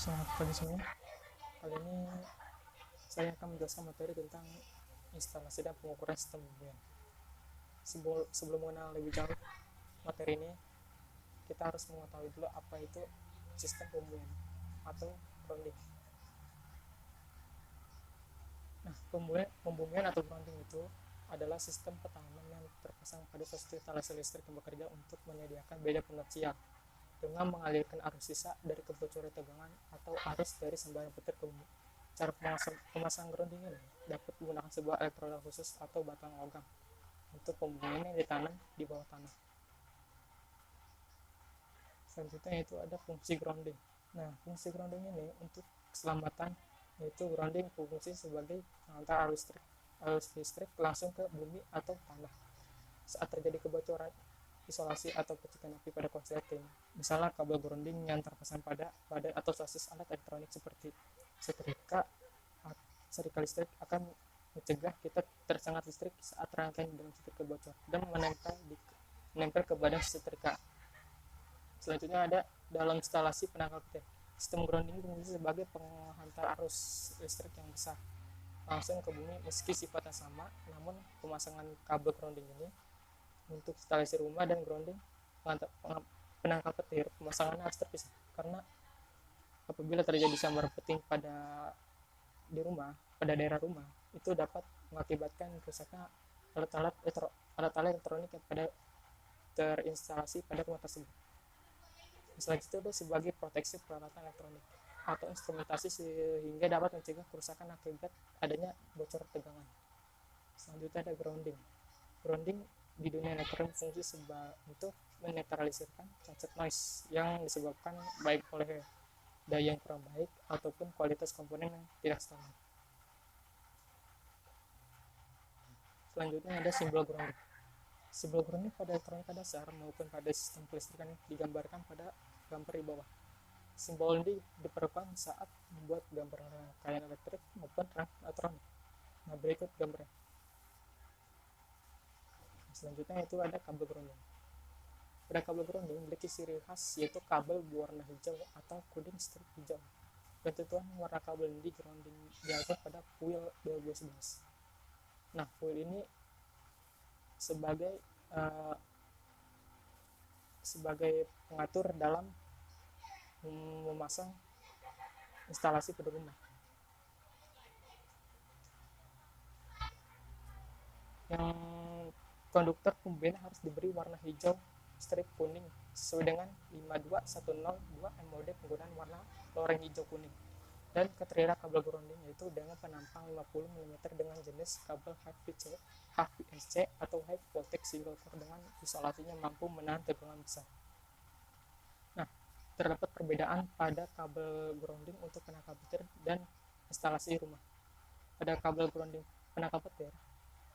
Selamat pagi semuanya. Kali ini saya akan menjelaskan materi tentang instalasi dan pengukuran sistem pembumian. Sebelum mengenal lebih jauh materi ini, kita harus mengetahui dulu apa itu sistem pembumian atau grounding. Nah, pembumian atau grounding itu adalah sistem pertahanan yang terpasang pada suatu instalasi listrik yang bekerja untuk menyediakan beda potensial dengan mengalirkan arus sisa dari kebocoran tegangan atau arus dari sembarang petir ke bumi. Cara pemasangan grounding ini dapat menggunakan sebuah elektroda khusus atau batang logam untuk pembumian yang ditanam di bawah tanah. Selanjutnya itu ada fungsi grounding. Nah, fungsi grounding ini untuk keselamatan, yaitu grounding berfungsi sebagai pengantar arus listrik langsung ke bumi atau tanah saat terjadi kebocoran, isolasi atau percikan api pada konsleting. Misalnya kabel grounding yang terpasang pada badan atau sasis alat elektronik seperti setrika listrik akan mencegah kita tersengat listrik saat rangkaian dalam setrika bocor dan menempel ke badan setrika. Selanjutnya ada dalam instalasi penangkal petir. Sistem grounding berfungsi sebagai penghantar arus listrik yang besar langsung ke bumi meski sifatnya sama, namun pemasangan kabel grounding ini untuk instalasi rumah dan grounding penangkal petir, pemasangannya harus terpisah karena apabila terjadi sambar peting pada daerah rumah, itu dapat mengakibatkan rusaknya alat-alat elektronik yang terinstalasi pada rumah tersebut. Selanjutnya itu sebagai proteksi peralatan elektronik atau instrumentasi sehingga dapat mencegah kerusakan akibat adanya bocor tegangan. Selanjutnya ada grounding. Grounding di dunia elektronik berfungsi untuk menetralisirkan cacat noise yang disebabkan baik oleh daya yang kurang baik ataupun kualitas komponen yang tidak standar. Selanjutnya ada simbol grounding. Simbol grounding pada elektronika dasar maupun pada sistem kelistrikan digambarkan pada gambar di bawah. Simbol ini diperlukan saat membuat gambar rangkaian elektrik maupun elektronik. Nah, berikut gambarnya. Selanjutnya itu ada kabel grounding. Pada kabel grounding memiliki ciri khas yaitu kabel berwarna hijau atau kuning strip hijau. Ketentuan warna kabel di grounding diatur pada kuil 1211. Nah, kuil ini sebagai pengatur dalam memasang instalasi pada rumah. Yang konduktor pembumian harus diberi warna hijau strip kuning sesuai dengan 52102 MOD penggunaan warna loreng hijau kuning. Dan kriteria kabel grounding yaitu dengan penampang 50 mm dengan jenis kabel HVSC atau high voltage single core dengan isolasinya mampu menahan tegangan besar. Nah, terdapat perbedaan pada kabel grounding untuk penangkal petir dan instalasi rumah. Pada kabel grounding penangkal petir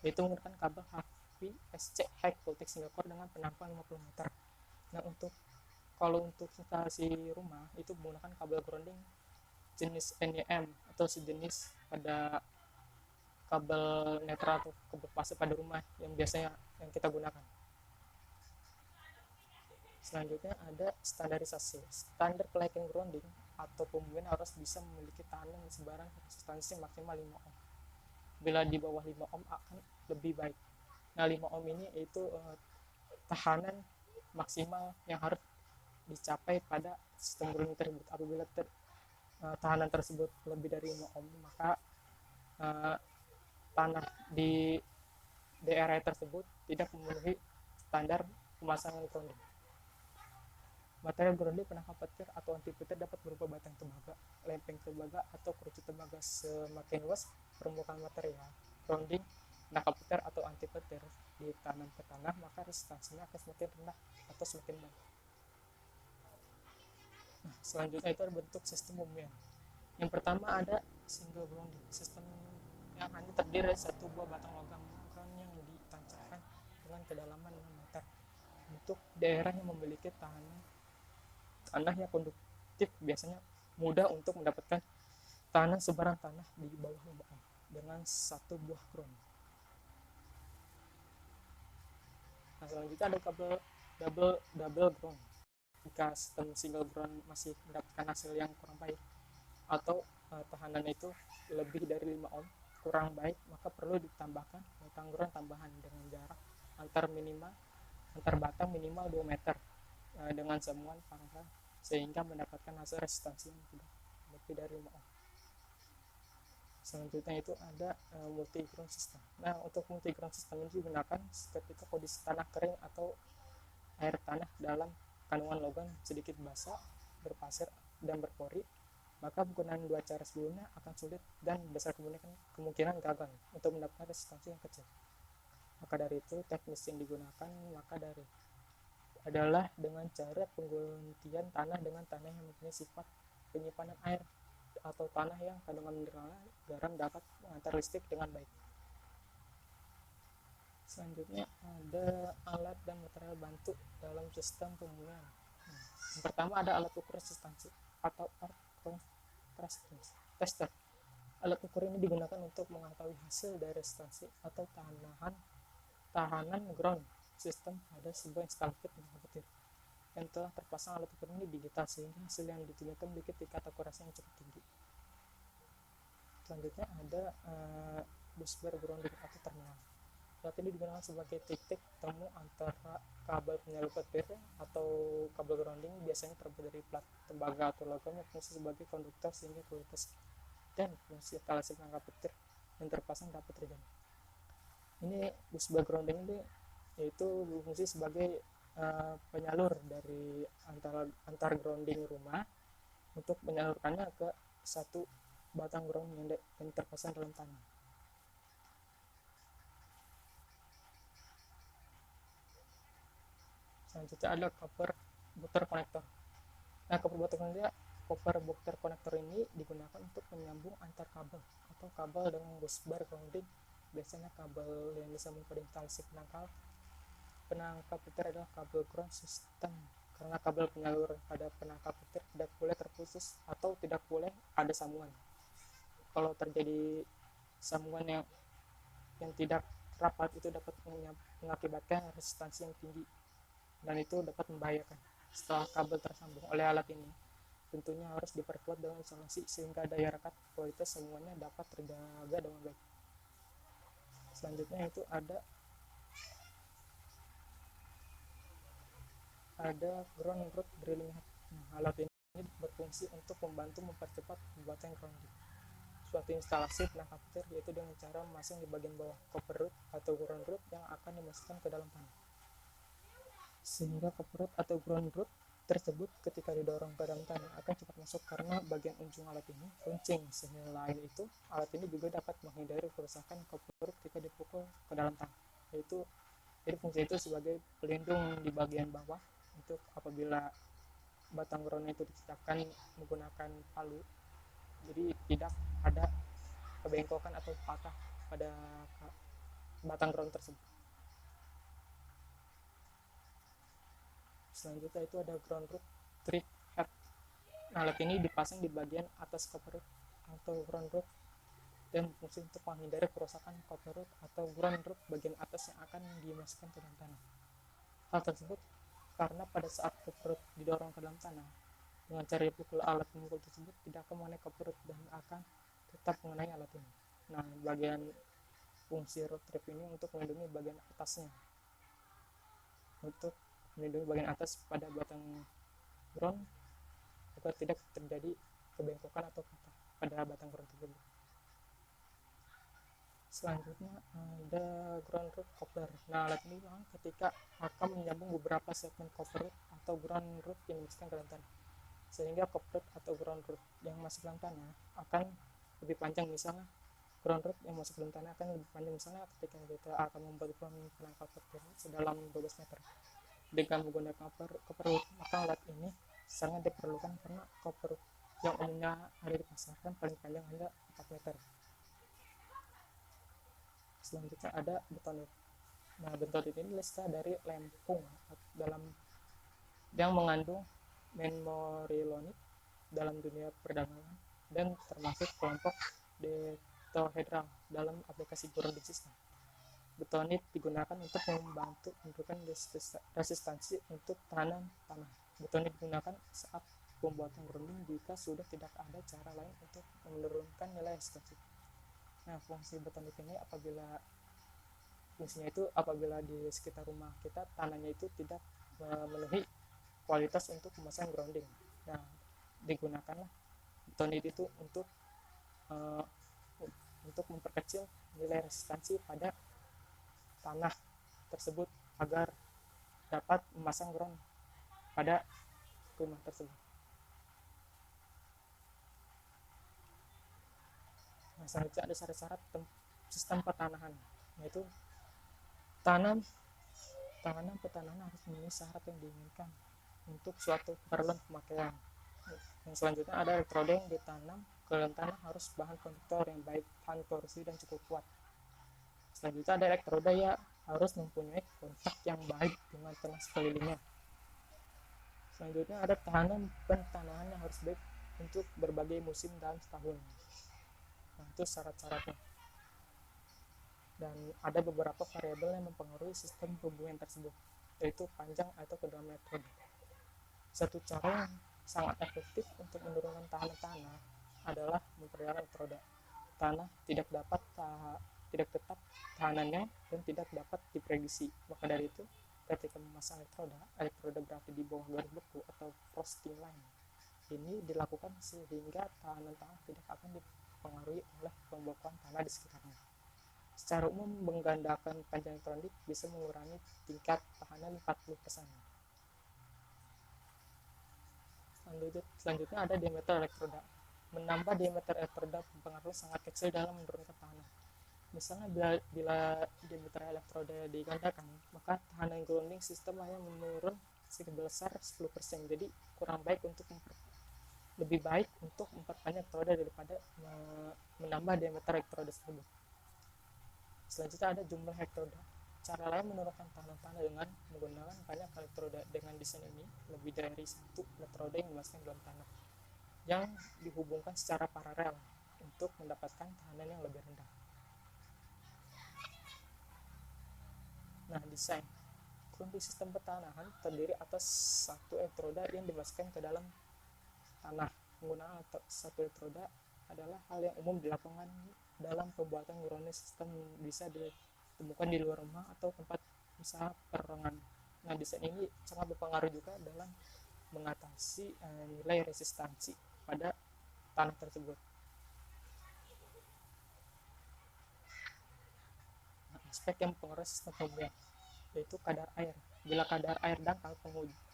yaitu menggunakan kabel HVSC high voltage single core dengan penampang 50 meter. Nah, kalau untuk instalasi rumah itu menggunakan kabel grounding jenis NEM atau sejenis pada kabel netral atau kabel fase pada rumah yang biasanya yang kita gunakan. Selanjutnya ada standarisasi. Standar kelayakan grounding atau pembumian harus bisa memiliki tahanan sebarang resistansi maksimal 5 ohm. Bila di bawah 5 ohm akan lebih baik. Nah, 5 ohm ini yaitu tahanan maksimal yang harus dicapai pada sistem grounding tersebut. Apabila tahanan tersebut lebih dari 5 ohm, maka tanah di daerah tersebut tidak memenuhi standar pemasangan grounding. Material grounding penangkal petir atau anti petir dapat berupa batang tembaga, lempeng tembaga, atau kerucut tembaga. Semakin luas permukaan material grounding penangkal petir atau anti petir ditanam ke tanah, maka resistansinya akan semakin rendah atau semakin baik. Nah, selanjutnya itu bentuk sistem pembumian. Yang pertama ada single grounding, sistem yang hanya terdiri dari satu buah batang logam yang ditancapkan dengan kedalaman 6 meter untuk daerah yang memiliki tanah yang konduktif, biasanya mudah untuk mendapatkan tahanan sebarang tanah di bawah 5 ohm dengan satu buah ground. Nah, selanjutnya ada kabel double ground. Jika sistem single ground masih mendapatkan hasil yang kurang baik, atau tahanan itu lebih dari 5 ohm kurang baik, maka perlu ditambahkan batang ground tambahan dengan jarak antar batang minimal 2 meter dengan sambungan paralel sehingga mendapatkan hasil resistansi yang tidak lebih dari 5 ohm. Selanjutnya itu ada multi ground system. Nah, untuk multi ground system ini digunakan ketika kondisi tanah kering atau air tanah dalam kandungan logam sedikit basah, berpasir dan berpori, maka penggunaan dua cara sebelumnya akan sulit dan besar kemungkinan gagal untuk mendapatkan resistansi yang kecil. Maka dari itu teknis yang digunakan adalah dengan cara penggantian tanah dengan tanah yang mempunyai sifat penyimpanan air atau tanah yang kandungan mineral garam dapat mengantar listrik dengan baik. Selanjutnya ada alat dan material bantu dalam sistem pemurnian. Yang pertama ada alat ukur resistansi atau earth contrast tester. Alat ukur ini digunakan untuk mengetahui hasil dari resistansi atau tahanan ground system pada sebuah instalasi penangkap petir yang telah terpasang. Alat ukur ini digital sehingga hasil yang ditunjukkan memiliki tingkat akurasi yang cukup tinggi. Selanjutnya ada busbar grounding atau terminal. Alat ini digunakan sebagai titik temu antara kabel penyalur petir atau kabel grounding, biasanya terbuat dari plat tembaga atau logam yang berfungsi sebagai konduktor sehingga kualitas dan fungsi instalasi penangkap petir yang terpasang dapat terjamin. Ini busbar grounding ini yaitu berfungsi sebagai penyalur dari antar grounding rumah untuk menyalurkannya ke satu batang ground yang terpasang dalam tanah. Selanjutnya ada copper booster connector. Nah, copper booster connector ini digunakan untuk menyambung antar kabel atau kabel dengan busbar grounding. Biasanya kabel yang disambung pada instalasi penangkap petir adalah kabel ground system, karena kabel penyalur pada penangkap petir tidak boleh terputus atau tidak boleh ada sambungan. Kalau terjadi sambungan yang tidak rapat, itu dapat mengakibatkan resistansi yang tinggi dan itu dapat membahayakan. Setelah kabel tersambung oleh alat ini, tentunya harus diperkuat dengan isolasi sehingga daya rekat kualitas semuanya dapat terjaga dengan baik. Selanjutnya itu ada ground root drilling head. Nah, alat ini berfungsi untuk membantu mempercepat pembuatan grounding suatu instalasi penangkap petir, yaitu dengan cara memasang di bagian bawah copper root atau ground root yang akan dimasukkan ke dalam tanah, sehingga copper root atau ground root tersebut ketika didorong ke dalam tanah akan cepat masuk karena bagian ujung alat ini runcing. Selain itu, alat ini juga dapat menghindari kerusakan copper root ketika dipukul ke dalam tanah, jadi fungsi itu sebagai pelindung di bagian bawah untuk apabila batang ground itu dicecahkan menggunakan palu, jadi tidak ada kebengkokan atau patah pada batang ground tersebut. Selanjutnya itu ada ground root trick head. Nah, alat ini dipasang di bagian atas copper root atau ground root dan berfungsi untuk menghindari kerusakan copper root atau ground root bagian atas yang akan dimasukkan ke dalam tanah. Hal tersebut karena pada saat copper root didorong ke dalam tanah, dengan cara dipukul alat pemukul tersebut tidak akan mengenai copper root dan akan tetap mengenai alat ini. Nah, bagian fungsi root trip ini untuk melindungi bagian atasnya, untuk melindungi bagian atas pada batang ground agar tidak terjadi kebengkokan atau patah pada batang ground tersebut. Selanjutnya ada ground root coupler. Nah, alat ini ketika akan menyambung beberapa segmen copper root atau ground root yang dimasukkan ke dalam tanah, sehingga copper root atau ground root yang masuk ke dalam tanah akan lebih panjang. Misalnya ground root yang masuk ke dalam tanah akan lebih panjang, misalnya ketika kita akan membuat penangkap petir sedalam 12 meter dengan menggunakan copper root, maka alat ini sangat diperlukan karena copper root yang umumnya ada di pasaran paling panjang hanya 4 meter. Selanjutnya ada betonit. Nah, betonit ini lista dari lempung yang mengandung memorylonit dalam dunia perdagangan dan termasuk kelompok detohedral dalam aplikasi grounding system. Betonit digunakan untuk membantu menentukan resistansi untuk tahanan tanah. Betonit digunakan saat pembuatan grounding jika sudah tidak ada cara lain untuk menurunkan nilai resistansi. Nah, fungsi beton ini fungsinya itu apabila di sekitar rumah kita tanahnya itu tidak memenuhi kualitas untuk memasang grounding. Nah, digunakanlah beton itu untuk memperkecil nilai resistansi pada tanah tersebut agar dapat memasang ground pada rumah tersebut. Nah, selanjutnya ada syarat-syarat sistem pertanahan, yaitu tanaman petanahan harus memenuhi syarat yang diinginkan untuk suatu keperluan pemakaian. Yang selanjutnya ada elektroda yang ditanam ke dalam tanah harus bahan konduktor yang baik, tahan korozisi dan cukup kuat. Selanjutnya ada elektroda yang harus mempunyai kontak yang baik dengan tanah sekelilingnya. Selanjutnya ada pentanahan yang harus baik untuk berbagai musim dalam setahun. Nah, itu syarat-syaratnya. Dan ada beberapa variabel yang mempengaruhi sistem pembumian tersebut, yaitu panjang atau kedalaman elektroda. Satu cara yang sangat efektif untuk menurunkan tahanan tanah adalah memperdalam elektroda. Tanah tidak tetap tahanannya dan tidak dapat diprediksi. Maka dari itu, ketika memasang elektroda berada di bawah garis beku atau frosting line ini dilakukan sehingga tahanan tanah tidak akan dipengaruhi oleh pembekuan tanah di sekitarnya. Secara umum, menggandakan panjang elektronik bisa mengurangi tingkat tahanan 40%. Selanjutnya ada diameter elektroda. Menambah diameter elektroda berpengaruh sangat kecil dalam menurunkan tahanan. Misalnya bila diameter elektroda digandakan, maka tahanan grounding sistem hanya menurun sebesar 10%. Jadi lebih baik untuk memperpanjang elektroda daripada menambah diameter elektroda tersebut. Selanjutnya ada jumlah elektroda. Cara lain menurunkan tahanan tanah dengan menggunakan banyak elektroda. Dengan desain ini, lebih dari satu elektroda yang dimasukkan dalam tanah yang dihubungkan secara paralel untuk mendapatkan tahanan yang lebih rendah. Nah, desain grounding sistem pertanahan terdiri atas satu elektroda yang dimasukkan ke dalam tanah. Penggunaan satu elektroda adalah hal yang umum dilakukan dalam pembuatan grounding sistem, bisa ditemukan di luar rumah atau tempat usaha perorangan. Nah, desain ini sangat berpengaruh juga dalam mengatasi nilai resistansi pada tanah tersebut. Nah, aspek yang mempengaruhi sistem pembumian yaitu kadar air. Bila kadar air dangkal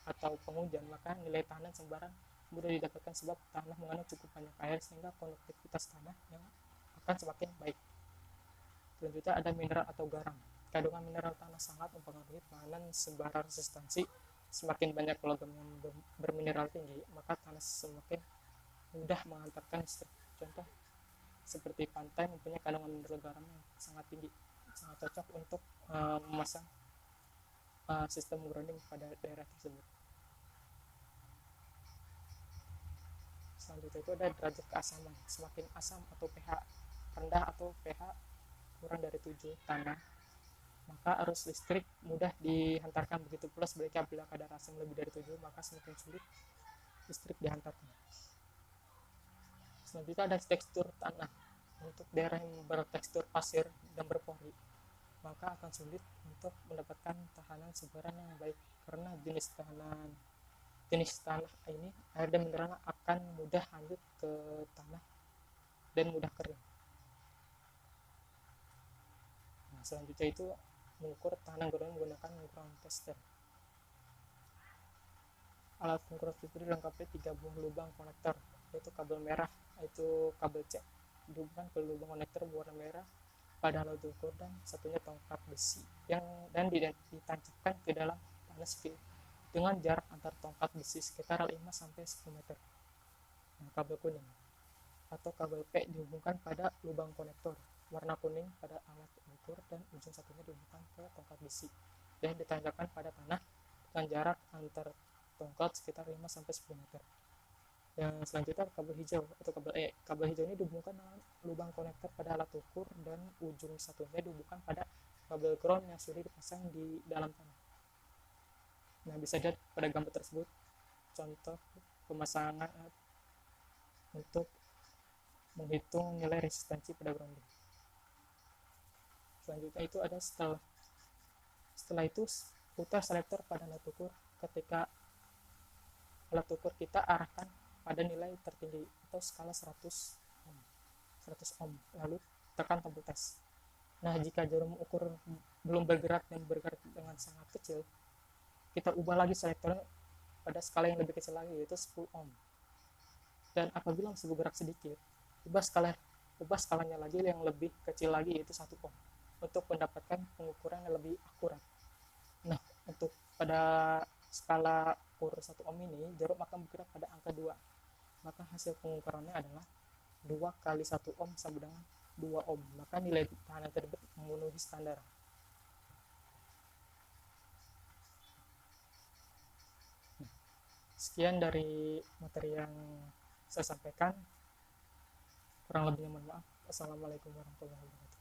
atau penghujan, maka nilai tahanan sembarang mudah didapatkan sebab tanah mengandung cukup banyak air sehingga konduktivitas tanah yang akan semakin baik. Selanjutnya ada mineral atau garam. Kandungan mineral tanah sangat mempengaruhi tahanan sembarang resistansi. Semakin banyak logam yang bermineral tinggi, maka tanah semakin mudah mengantarkan listrik. Contoh seperti pantai mempunyai kandungan mineral garam yang sangat tinggi, sangat cocok untuk memasang sistem grounding pada daerah tersebut. Selanjutnya itu ada derajat keasaman. Semakin asam atau pH rendah atau pH kurang dari 7 tanah, maka arus listrik mudah dihantarkan. Begitu pula sebaliknya, bila kadar asam lebih dari 7, maka semakin sulit listrik dihantarkan. Selanjutnya ada tekstur tanah. Untuk daerah yang bertekstur pasir dan berpori, maka akan sulit untuk mendapatkan tahanan sebaran yang baik, karena jenis tanah ini air dan mineral akan mudah hanyut ke tanah dan mudah kering. Nah, selanjutnya itu mengukur tahanan grounding menggunakan ground tester. Alat pengukur itu dilengkapi 3 buah lubang konektor, yaitu kabel merah, yaitu kabel C, dihubungkan ke lubang konektor berwarna merah pada alat ukur, dan satunya tongkat besi dan ditancapkan ke dalam tanah dengan jarak antar tongkat besi sekitar 5-10 meter. Nah, kabel kuning atau kabel P dihubungkan pada lubang konektor warna kuning pada alat ukur, dan ujung satunya dihubungkan ke tongkat besi dan ditancapkan pada tanah dengan jarak antar tongkat sekitar 5-10 meter. Yang selanjutnya kabel hijau atau kabel E. Kabel hijau ini dihubungkan dengan lubang konektor pada alat ukur, dan ujung satunya dihubungkan pada kabel ground yang sudah dipasang di dalam tanah. Nah, bisa dilihat pada gambar tersebut contoh pemasangan untuk menghitung nilai resistansi pada grounding. Selanjutnya itu ada setelah itu putar selektor pada alat ukur ketika alat ukur kita arahkan pada nilai tertinggi atau skala 100 ohm, lalu tekan tombol tes. Nah, jika jarum ukur belum bergerak dan bergerak dengan sangat kecil, kita ubah lagi selektornya pada skala yang lebih kecil lagi, yaitu 10 ohm. Dan apabila masih bergerak sedikit, ubah skalanya lagi yang lebih kecil lagi, yaitu 1 ohm, untuk mendapatkan pengukuran yang lebih akurat. Nah, untuk pada skala ukur 1 ohm ini, jarum akan bergerak pada angka 2. Maka hasil pengukurannya adalah 2 kali 1 ohm sama dengan 2 ohm. Maka nilai tahanan tersebut memenuhi standar. Nah, sekian dari materi yang saya sampaikan. Kurang lebihnya mohon maaf. Assalamualaikum warahmatullahi wabarakatuh.